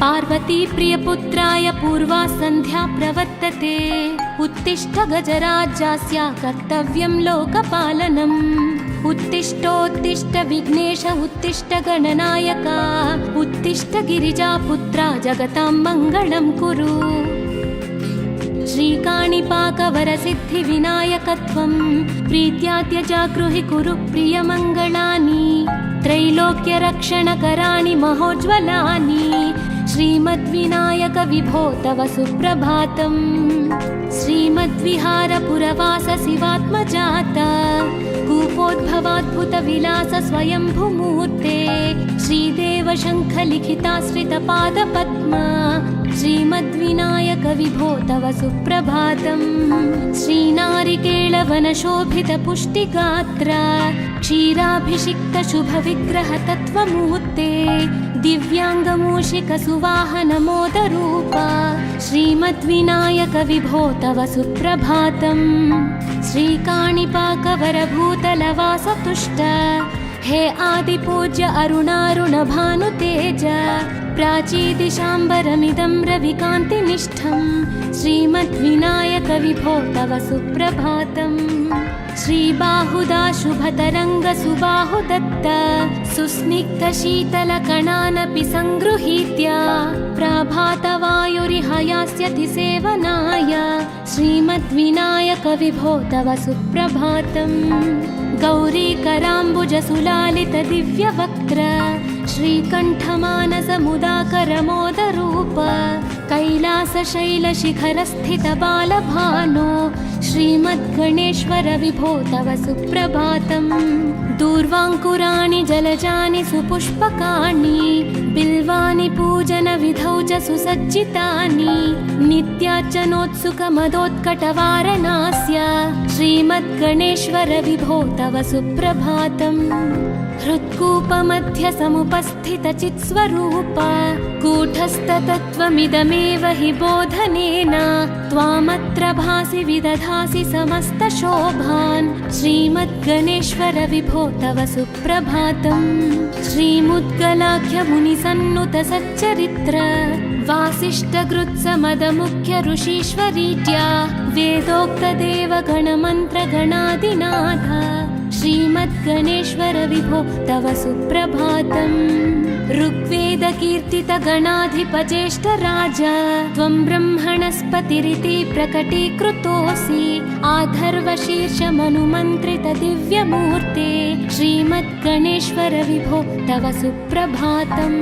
पार्वती प्रियपुत्राय पूर्वा सन्ध्या प्रवर्तते। उत्तिष्ठ गजराज्यास्य कर्तव्यं लोकपालनम्। उत्तिष्ठोत्तिष्ठ विघ्नेश उत्तिष्ठ गणनायक। उत्तिष्ठ गिरिजापुत्रा जगतां मङ्गलं कुरु। श्रीकाणिपाकवरसिद्धिविनायकत्वं प्रीत्याद्य जागृहि कुरु प्रियमङ्गलानि। त्रैलोक्यरक्षणकराणि महोज्ज्वलानि। श्रीमद्विनायक विभो तव सुप्रभातम्। श्रीमद्विहारपुरवास शिवात्मजात कूपोद्भवाद्भुतविलास स्वयंभूमूर्ते। श्रीदेव शङ्खलिखिताश्रितपादपद्मा। श्रीमद्विनायक विभो तव सुप्रभातम्। श्रीनारिकेळवनशोभितपुष्टिगात्र क्षीराभिषिक्त शुभविग्रह तत्त्वमूर्ते। दिव्याङ्गमूषिक सुवाहन मोदरूप। श्रीमद्विनायक विभो तव सुप्रभातम्। श्रीकाणिपाकवरभूतलवासतुष्ट हे आदिपूज्य अरुणारुण भानुतेज। प्राचीदिशाम्बरमिदं रविकान्तिनिष्ठं। श्रीमद्विनायक विभो तव सुप्रभातम्। श्रीबाहुदा शुभतरङ्ग सुबाहुदत्त सुस्निग्ध शीतलकणानपि सङ्गृहीत्य प्रभातवायुरिह यास्यति सेवनाय। श्रीमद्विनायक विभो तव सुप्रभातम्। गौरीकराम्बुज सुलालित दिव्यवक्त्र श्रीकण्ठमानसमुदाकर मोदरूप। कैलासशैलशिखरस्थित बालभानो श्रीमद्गणेश्वर विभो तव सुप्रभातम्। दूर्वाङ्कुराणि जलजानि सुपुष्पकाणि बिल्वानि पूजनविधौ च सुसज्जितानि। नित्यार्चनोत्सुकमदोत्कटवारणास्य श्रीमद्गणेश्वर विभो तव सुप्रभातम्। हृत्कूपमध्य समुपस्थितचित्स्वरूप कूटस्थतत्त्वमिदमेव हि बोधनेन त्वामत्र भासि विदधासि समस्तशोभान्। श्रीमद्गणेश्वर विभो तव सुप्रभातम्। श्रीमुद्गलाख्यमुनिसन्नुत सच्चरित्र वासिष्ठगृत्समदमुख्य ऋषीश्वरीत्या वेदोक्तदेवगणमन्त्रगणादिनाथ। श्रीमद्गणेश्वर विभो तव सुप्रभातम्। ऋग्वेदकीर्तितगणाधिपज्येष्ठ राजा त्वं ब्रह्मणस्पतिरिति प्रकटीकृतोऽसि। आधर्वशीर्षमनुमन्त्रित दिव्यमूर्ते श्रीमद्गणेश्वर विभो तव सुप्रभातम्।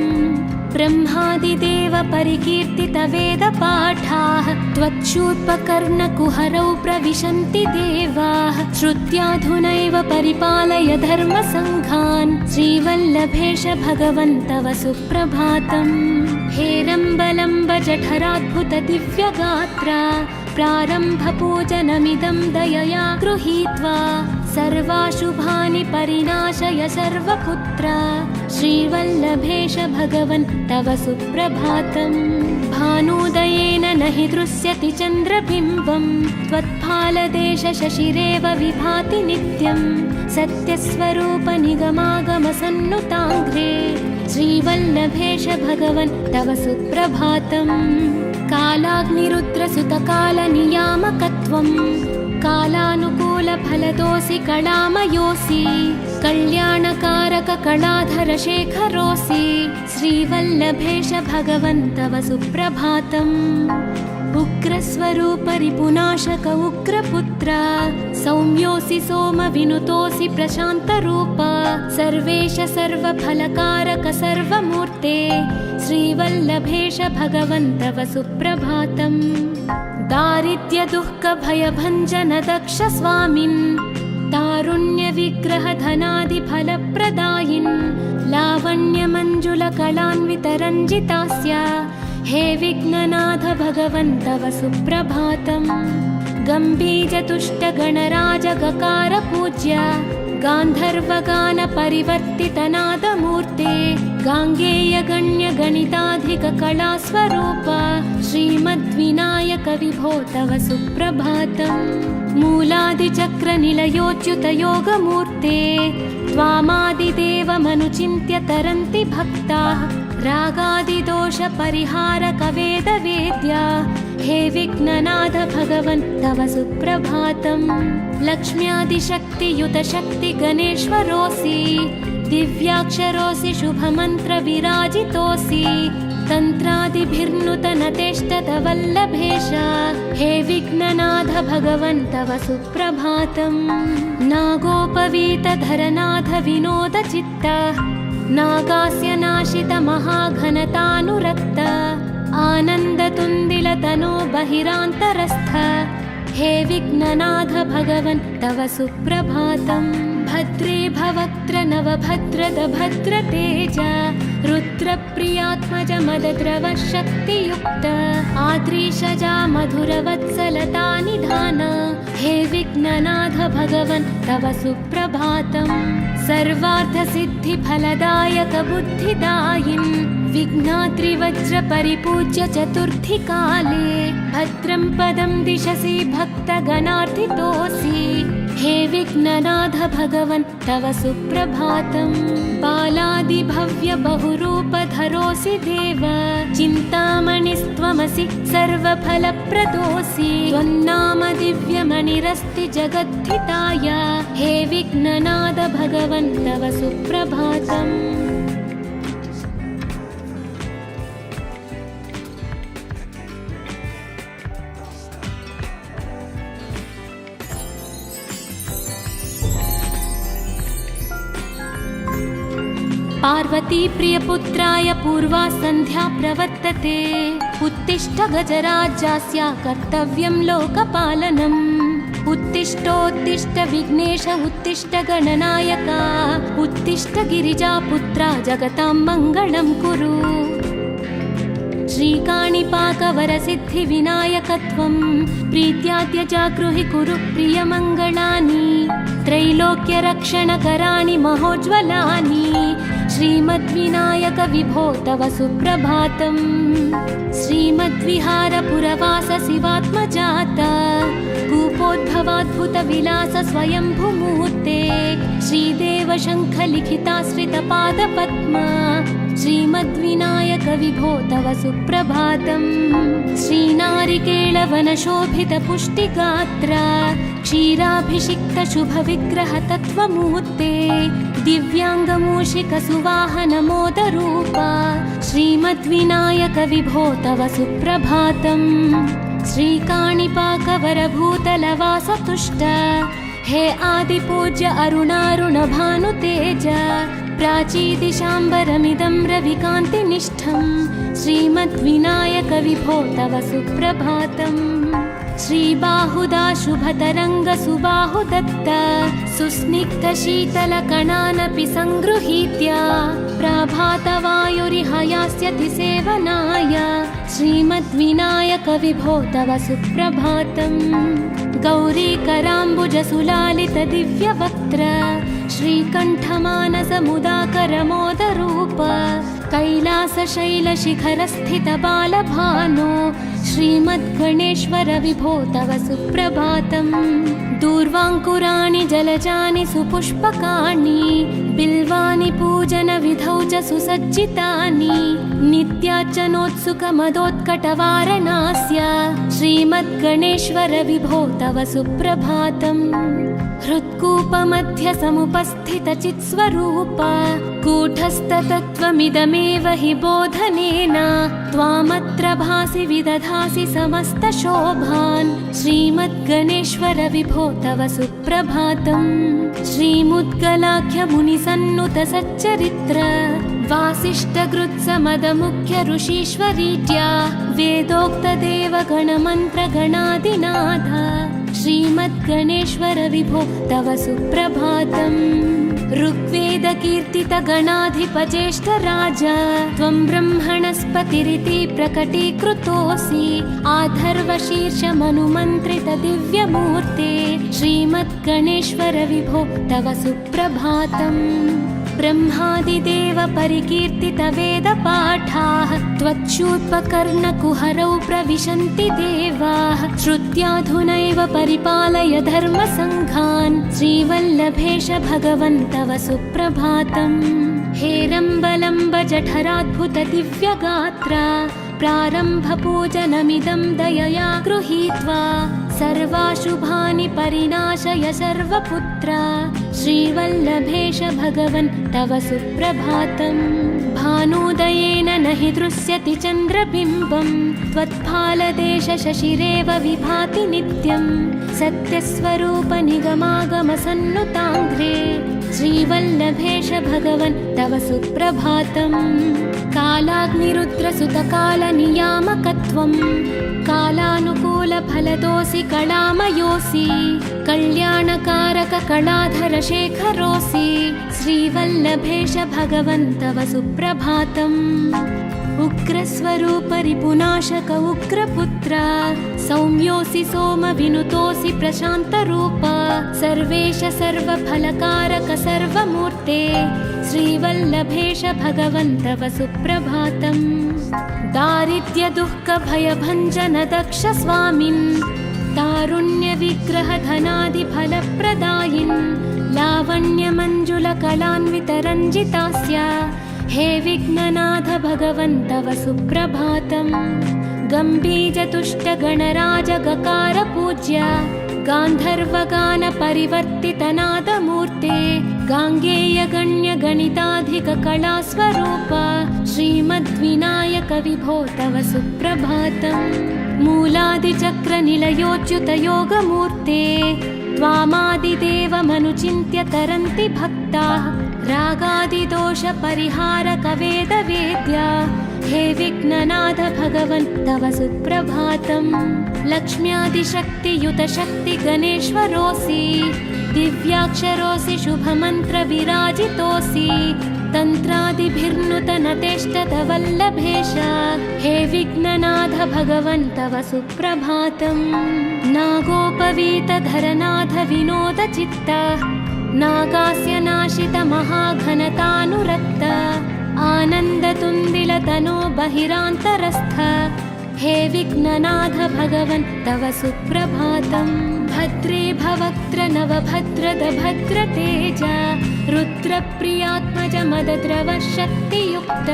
ब्रह्मादिदेव परिकीर्तित वेदपाठाः त्वच्छूर्पकर्णकुहरौ प्रविशन्ति देवाः। श्रुत्याधुनैव परिपालय धर्मसङ्घान्। श्रीवल्लभेश भगवन् तव सुप्रभातम्। हेरम्बलम्ब जठराद्भुत दिव्यगात्र प्रारम्भपूजनमिदं दयया गृहीत्वा सर्वाशुभानि परिनाशय सर्वपुत्र। श्रीवल्लभेश भगवन् तव सुप्रभातम्। भानुदयेन न हि दृश्यति चन्द्रबिम्बं त्वत्फालदेश शशिरेव विभाति नित्यं। सत्यस्वरूप निगमागम सन्नुताङ्घ्रे श्रीवल्लभेश भगवन् तव सुप्रभातम्। कालाग्निरुद्रसुतकालनियामकत्वं कालानुकूलफलदोऽसि कलामयोऽसि। कल्याणकारक कलाधर शेखरोऽसि। श्रीवल्लभेश भगवन् तव सुप्रभातम्। उग्रस्वरूप रिपुनाशक उग्रपुत्र सौम्योऽसि सोमविनुतोऽसि प्रशान्तरूप। सर्वेश सर्वफलकारक सर्वमूर्ते श्रीवल्लभेश भगवन् तव सुप्रभातम्। दारिद्र्यदुःखभयभञ्जन दक्ष स्वामिन् तारुण्य विग्रह धनादिफलप्रदायिन्। लावण्यमञ्जुलकलान्वितरञ्जितास्य हे विघ्ननाथ भगवन् तव सुप्रभातम्। गम्भीरतुष्टगणराजगकार पूज्य गान्धर्वगान परिवर्तितनादमूर्ते। गाङ्गेयगण्यगणिताधिककलास्वरूप श्रीमद्विनायक विभो तव सुप्रभातम्। मूलादिचक्रनिलयोच्युतयोगमूर्ते त्वामादिदेवमनुचिन्त्य तरन्ति भक्ताः। रागादिदोषपरिहारक वेदवेद्या हे विघ्ननाथ भगवन् तव सुप्रभातम् लक्ष्म्यादिशक्तियुत शक्ति गणेश्वरोऽसि दिव्याक्षरोऽसि शुभमन्त्र विराजितोऽसि तन्त्रादिभिर्नुतनतेष्टतवल्लभेश हे विघ्ननाथ भगवन् तव सुप्रभातम् नागोपवीतधरनाथ विनोदचित्त नागास्य नाशित महाघनतानुरक्त आनन्दतुन्दिलतनो बहिरान्तरस्थ हे विघ्ननाथ भगवन् तव सुप्रभातम् भद्रे भवक्त्र नवभद्रद भद्रतेज रुद्रप्रियात्मज मदद्रव शक्तियुक्त आद्रीशजा मधुरवत्सलता निधान हे विघ्ननाथ भगवन् तव सुप्रभातम् सर्वार्थसिद्धिफलदायक बुद्धिदायिन् विघ्नाद्रिवज्र परिपूज्य चतुर्थी काले भद्रं पदं दिशसि भक्तगणार्थितोऽसि हे विघ्ननाथ भगवन् तव सुप्रभातम् बालादिभव्य बहुरूपधरोऽसि देव चिन्तामणिस्त्वमसि सर्वफलप्रदोऽसि त्वन्नाम दिव्यमणिरस्ति जगद्धिताय हे विघ्ननाथ भगवन् तव सुप्रभातम् पार्वती प्रियपुत्राय पूर्वा सन्ध्या प्रवर्तते उत्तिष्ठ गजराज्यस्य कर्तव्यं लोकपालनम् उत्तिष्ठोत्तिष्ठ विघ्नेश उत्तिष्ठ गणनायक उत्तिष्ठ गिरिजापुत्रा जगतां मङ्गलं कुरु श्रीकाणिपाकवरसिद्धिविनायकत्वं प्रीत्याद्य जागृहि कुरु प्रियमङ्गलानि त्रैलोक्यरक्षणकराणि महोज्ज्वलानि श्रीमद्विनायक विभो तव सुप्रभातम् श्रीमद्विहारपुरवास शिवात्मजात कूपोद्भवाद्भुतविलास स्वयंभूमूर्ते श्रीदेव शङ्खलिखिताश्रितपादपद्मा श्रीमद्विनायक विभो तव सुप्रभातम् श्रीनारिकेळवनशोभितपुष्टिगात्र क्षीराभिषिक्त शुभविग्रह तत्त्वमूर्ते दिव्याङ्गमूषिक सुवाहन मोदरूप श्रीमद्विनायक विभो तव सुप्रभातम् श्रीकाणिपाकवरभूतलवासतुष्ट हे आदिपूज्य अरुणारुण भानुतेज प्राचीदिशाम्बरमिदं रविकान्तिनिष्ठं श्रीमद्विनायक विभो तव सुप्रभातम् श्रीबाहुदा शुभतरङ्ग सुबाहुदत्त सुस्निग्धशीतलकणानपि सङ्गृहीत्य प्रभातवायुरिहयास्यति सेवनाय श्रीमद्विनायक विभो तव सुप्रभातम् गौरीकराम्बुजसुलालित दिव्यवक्त्र श्रीकण्ठमानसमुदाकरमोदरूप कैलासशैलशिखरस्थित बालभानो श्रीमद्गणेश्वर विभो तव सुप्रभातम् दूर्वाङ्कुराणि जलजानि सुपुष्पकाणि बिल्वानि पूजनविधौ च सुसज्जितानि नित्यार्चनोत्सुकमदोत्कटवारणास्य श्रीमद्गणेश्वर विभो तव सुप्रभातम् हृत्कूपमध्य समुपस्थितचित्स्वरूप कूटस्थतत्त्वमिदमेव हि बोधनेन त्वामत्र भासि विदधासि समस्तशोभान् श्रीमद्गणेश्वर विभो तव सुप्रभातम् श्रीमुद्गलाख्यमुनिसन्नुत सच्चरित्र वासिष्ठगृत्समदमुख्य ऋषीश्वरीत्या वेदोक्तदेवगणमन्त्रगणादिनाथ श्रीमद्गणेश्वर विभो तव सुप्रभातम् ऋग्वेदकीर्तितगणाधिपज्येष्ठराज त्वं ब्रह्मणस्पतिरिति प्रकटीकृतोऽसि आधर्वशीर्षमनुमन्त्रित दिव्यमूर्ते श्रीमद्गणेश्वर विभो तव सुप्रभातम् ब्रह्मादिदेव परिकीर्तितवेदपाठाः त्वच्छूर्पकर्णकुहरौ प्रविशन्ति देवाः श्रुत्याधुनैव परिपालय धर्मसङ्घान् श्रीवल्लभेश भगवन् तव सुप्रभातम् हेरम्बलम्ब जठराद्भुत दिव्यगात्रा प्रारम्भपूजनमिदं दयया गृहीत्वा सर्वाशुभानि परिनाशय सर्वपुत्रा श्रीवल्लभेश भगवन् तव सुप्रभातम् भानुदयेन न हि दृश्यति चन्द्रबिम्बं त्वत्फालदेश शशिरेव विभाति नित्यं सत्यस्वरूप निगमागमसन्नुताङ्घ्रे श्रीवल्लभेश भगवन् तव सुप्रभातम् कालाग्निरुद्रसुतकालनियामकत्वं कालानुकूलफलदोऽसि कलामयोऽसि कल्याणकारक कलाधर शेखरोऽसि श्रीवल्लभेश भगवन् तव सुप्रभातम् उग्रस्वरूप रिपुनाशक उग्रपुत्र सौम्योऽसि सोमविनुतोऽसि प्रशान्तरूप सर्वेश सर्वफलकारक सर्वमूर्ते श्रीवल्लभेश भगवन् तव सुप्रभातम् दारिद्र्य दुःख भयभञ्जन दक्ष स्वामिन् तारुण्य विग्रह धनादि फलप्रदायिन् लावण्य मंजुल कलान्वित रञ्जितास्य हे विघ्ननाथ भगवन् तव सुप्रभातम् गम्भीर तुष्ट गणराज गकार पूज्य गान्धर्वगान परिवर्तित नादमूर्ते गाङ्गेय गण्य गणिताधिक कलास्वरूप श्रीमद्विनायक विभो तव सुप्रभातम् मूलादिचक्र निलयोच्युत योगमूर्ते त्वामादिदेवमनुचिन्त्य तरन्ति भक्ताः रागादिदोष परिहारक वेदवेद्य हे विघ्ननाथ भगवन् तव सुप्रभातम् लक्ष्म्यादिशक्तियुत शक्ति गणेश्वरोऽसि दिव्याक्षरोऽसि शुभमन्त्र विराजितोऽसि तन्त्रादिभिर्नुत नतेष्टत वल्लभेश हे विघ्ननाथ भगवन् तव सुप्रभातम् नागोपवीत धरनाथ विनोद चित्त नागास्य नाशित महाघनतानुरक्त आनन्दतुन्दिल तनो बहिरान्तरस्थ हे विघ्ननाथ भगवन् तव सुप्रभातम् भद्रे भवक्त्र नवभद्रद भद्रतेज रुद्रप्रियात्मज मदद्रव शक्तियुक्त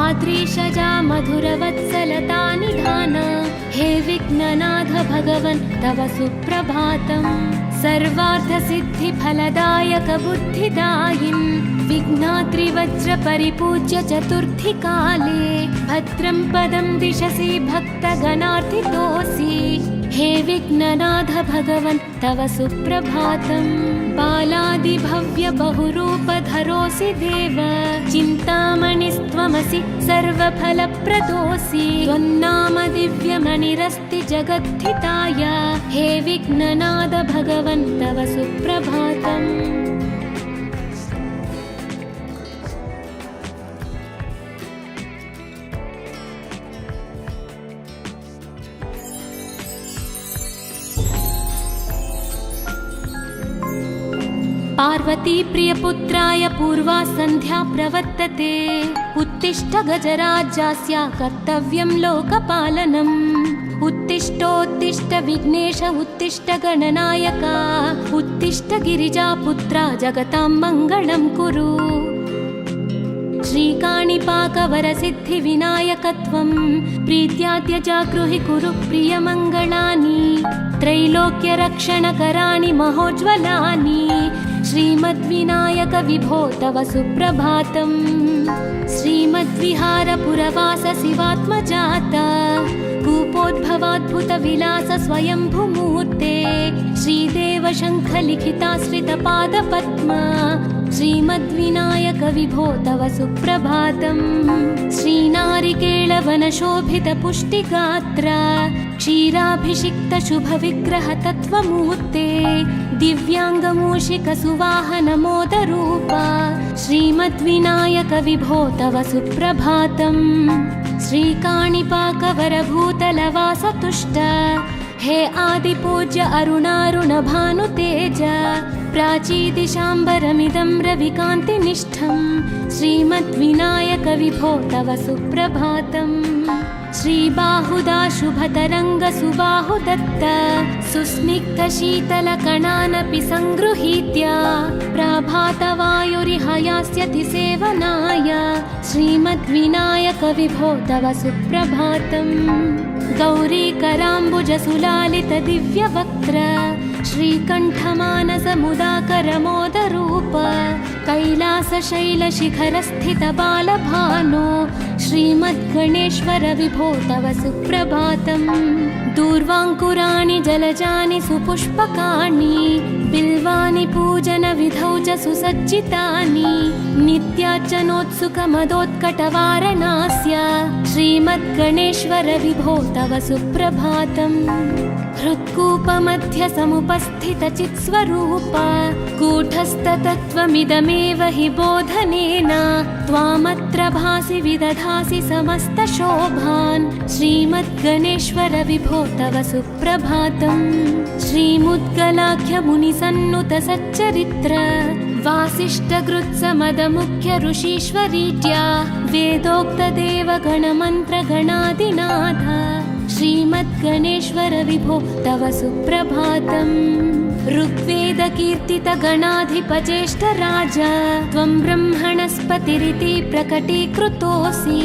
आद्रीशजा मधुरवत्सलता निधान हे विघ्ननाथ भगवन् तव सुप्रभातम् सर्वार्थसिद्धिफलदायक बुद्धिदायिन् विघ्नात्रिवज्र परिपूज्य चतुर्थी काले भद्रं पदं दिशसि भक्तगणार्थितोऽसि हे विघ्ननाथ भगवन् तव सुप्रभातम् बालादिभव्य बहुरूपधरोऽसि देव चिन्तामणिस्त्वमसि सर्वफलप्रदोऽसि त्वन्नाम दिव्यमणिरस्ति जगद्धिताय हे विघ्ननाथ भगवन् तव सुप्रभातम् पार्वती प्रियपुत्राय पूर्वा सन्ध्या प्रवर्तते उत्तिष्ठ गजराज्यस्य कर्तव्यं लोकपालनम् उत्तिष्ठोत्तिष्ठ विघ्नेश उत्तिष्ठ गणनायक उत्तिष्ठ गिरिजापुत्रा जगतां मङ्गलं कुरु श्रीकाणिपाकवरसिद्धिविनायकत्वं प्रीत्याद्य जागृहि कुरु प्रियमङ्गलानि त्रैलोक्यरक्षणकराणि महोज्ज्वलानि श्रीमद्विनायक विभो तव सुप्रभातम् श्रीमद्विहारपुरवास शिवात्मजात कूपोद्भवाद्भुत विलास स्वयंभूमूर्ते श्रीदेव शङ्ख लिखिताश्रितपादपद्म श्रीमद्विनायक विभो तव सुप्रभातम् श्रीनारिकेळवनशोभित पुष्टिगात्र क्षीराभिषिक्त शुभविग्रह तत्त्वमूर्ते दिव्याङ्गमूषिक सुवाहन मोदरूप श्रीमद्विनायक विभो तव सुप्रभातम् श्रीकाणिपाकवरभूतलवासतुष्ट हे आदिपूज्य अरुणारुण भानुतेज प्राचीदिशाम्बरमिदं रविकान्तिनिष्ठं श्रीमद्विनायक विभो तव सुप्रभातम्। श्रीबाहुदा शुभतरङ्गसुबाहुदत्त सुस्निग्धशीतलकणानपि सङ्गृहीत्य प्रभातवायुरिह यास्यति सेवनाय श्रीमद्विनायक विभो तव सुप्रभातम्। गौरीकराम्बुजसुलालितदिव्यवक्त्र श्रीकण्ठमानसमुदाकरमोदरूप कैलासशैलशिखरस्थितबालभानो श्रीमद्गणेश्वर विभो तव सुप्रभातम्। दूर्वाङ्कुराणि जलजानि सुपुष्पकाणि बिल्वानि पूजनविधौ च सुसज्जितानि नित्यार्चनोत्सुकमदोत्कटवारणास्य श्रीमद्गणेश्वर विभो तव सुप्रभातम्। हृत्कूपमध्यसमुपस्थितचित्स्वरूप कूटस्थतत्त्वमिदमेव हि बोधनेन त्वामत्र भासि विदधासि समस्तशोभान् श्रीमद्गणेश्वर विभो तव सुप्रभातम्। श्रीमुद्गलाख्यमुनिसन्नुत सच्चरित्र वासिष्ठकृत्समदमुख्य ऋषीश्वरीत्या वेदोक्तदेवगणमन्त्रगणादिनाथ श्रीमद्गणेश्वर विभो तव सुप्रभातम्। ऋग्वेदकीर्तितगणाधिपचेष्टराज त्वं ब्रह्मणस्पतिरिति प्रकटीकृतोऽसि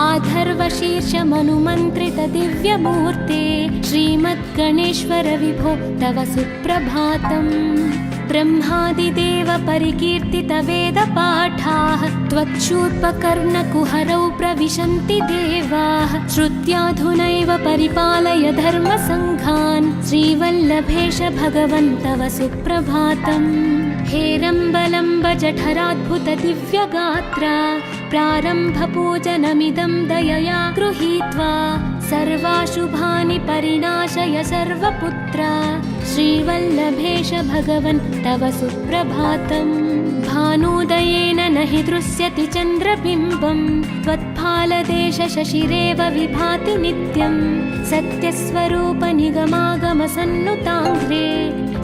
आधर्वशीर्षमनुमन्त्रितदिव्यमूर्ते श्रीमद्गणेश्वर विभो तव सुप्रभातम्। ब्रह्मादिदेव परिकीर्तितवेदपाठाः त्वच्छूर्पकर्णकुहरौ प्रविशन्ति देवाः श्रुत्याधुनैव परिपालय धर्मसङ्घान् श्रीवल्लभेश भगवन् तव सुप्रभातम्। हेरम्बलम्ब जठराद्भुत दिव्यगात्र प्रारम्भपूजनमिदं दयया गृहीत्वा सर्वाशुभानि परिणाशय सर्वपुत्र श्रीवल्लभेश भगवन् तव सुप्रभातम्। भानोदयेन न हि दृश्यति चन्द्रबिम्बं त्वत्फालदेश शशिरेव विभाति नित्यं सत्यस्वरूप निगमागमसन्नुताङ्घ्रे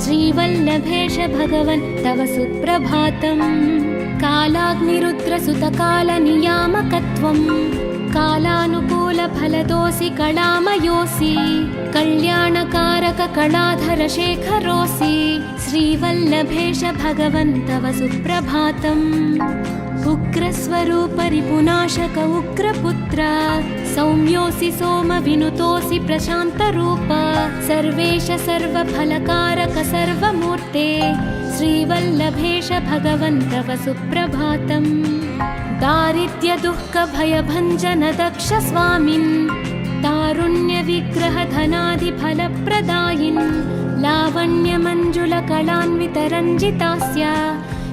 श्रीवल्लभेश भगवन् तव सुप्रभातम्। कालाग्निरुद्रसुतकालनियामकत्वम् कालानुकूलफलदोऽसि कलामयोऽसि कल्याणकारक कलाधरशेखरोऽसि श्रीवल्लभेश भगवन् तव सुप्रभातम्। उग्रस्वरूप रिपुनाशक उग्रपुत्र सौम्योऽसि सोमविनुतोऽसि प्रशान्तरूप सर्वेश सर्वफलकारक सर्वमूर्ते श्रीवल्लभेश भगवन् तव सुप्रभातम्। दारिद्र्यदुःखभयभञ्जन दक्ष स्वामिन् तारुण्यविग्रहधनादिफलप्रदायिन् लावण्यमञ्जुलकलान्वितरञ्जितास्य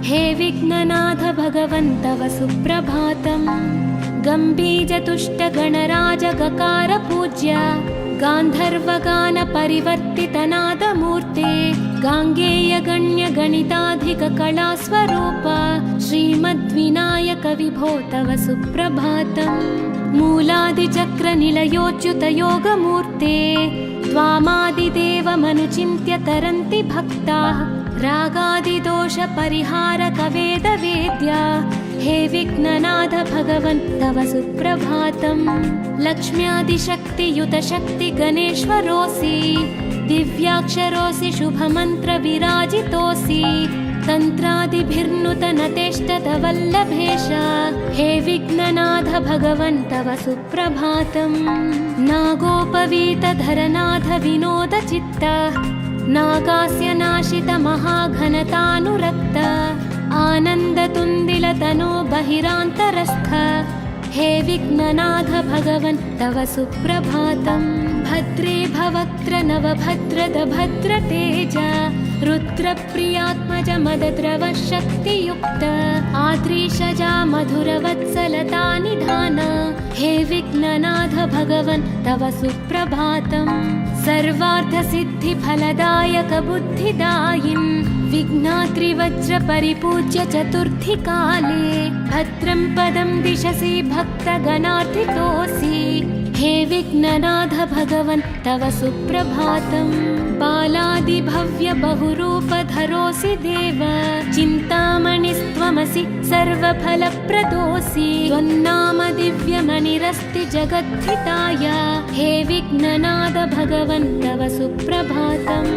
हे विघ्ननाथ भगवन् तव सुप्रभातम्। गम्भीजतुष्टगणराजगकार पूज्य गान्धर्वगानपरिवर्तितनादमूर्ते गाङ्गेयगण्यगणिताधिककलास्वरूप श्रीमद्विनायक विभो तव सुप्रभातम्। मूलादिचक्रनिलयोच्युतयोगमूर्ते त्वामादिदेवमनुचिन्त्य तरन्ति भक्ताः रागादिदोषपरिहारकवेदवेद्या हे विघ्ननाथ भगवन् तव सुप्रभातम्। लक्ष्म्यादिशक्तियुतशक्तिगणेश्वरोऽसि दिव्याक्षरोऽसि शुभमन्त्रविराजितोऽसि तन्त्रादिभिर्नुतनतेष्टतवल्लभेश हे विघ्ननाथ भगवन् तव सुप्रभातम्। नागोपवीतधरनाथ विनोदचित्त नागास्य नाशित महाघनतानुरक्त आनन्दतुन्दिलतनो बहिरान्तरस्थ हे विघ्ननाथ भगवन् तव सुप्रभातम्। भद्रे भवक्त्र नवभद्रद भद्रतेज रुद्रप्रियात्मज मदद्रवशक्तियुक्त आद्रीशजा मधुरवत्सलतानिधान हे विघ्ननाथ भगवन् तव सुप्रभातम्। सर्वार्थसिद्धिफलदायक बुद्धिदायिन् विघ्नात्रिवज्रपरिपूज्य चतुर्थीकाले भद्रं पदं दिशसि भक्तगणार्थितोऽसि हे विघ्ननाथ भगवन् तव सुप्रभातम् बालादिभव्य बहुरूपधरोऽसि देव चिन्तामणिस्त्वमसि सर्वफलप्रदोऽसि त्वन्नाम दिव्यमणिरस्ति जगद्धिताय हे विघ्ननाथ भगवन् तव सुप्रभातम्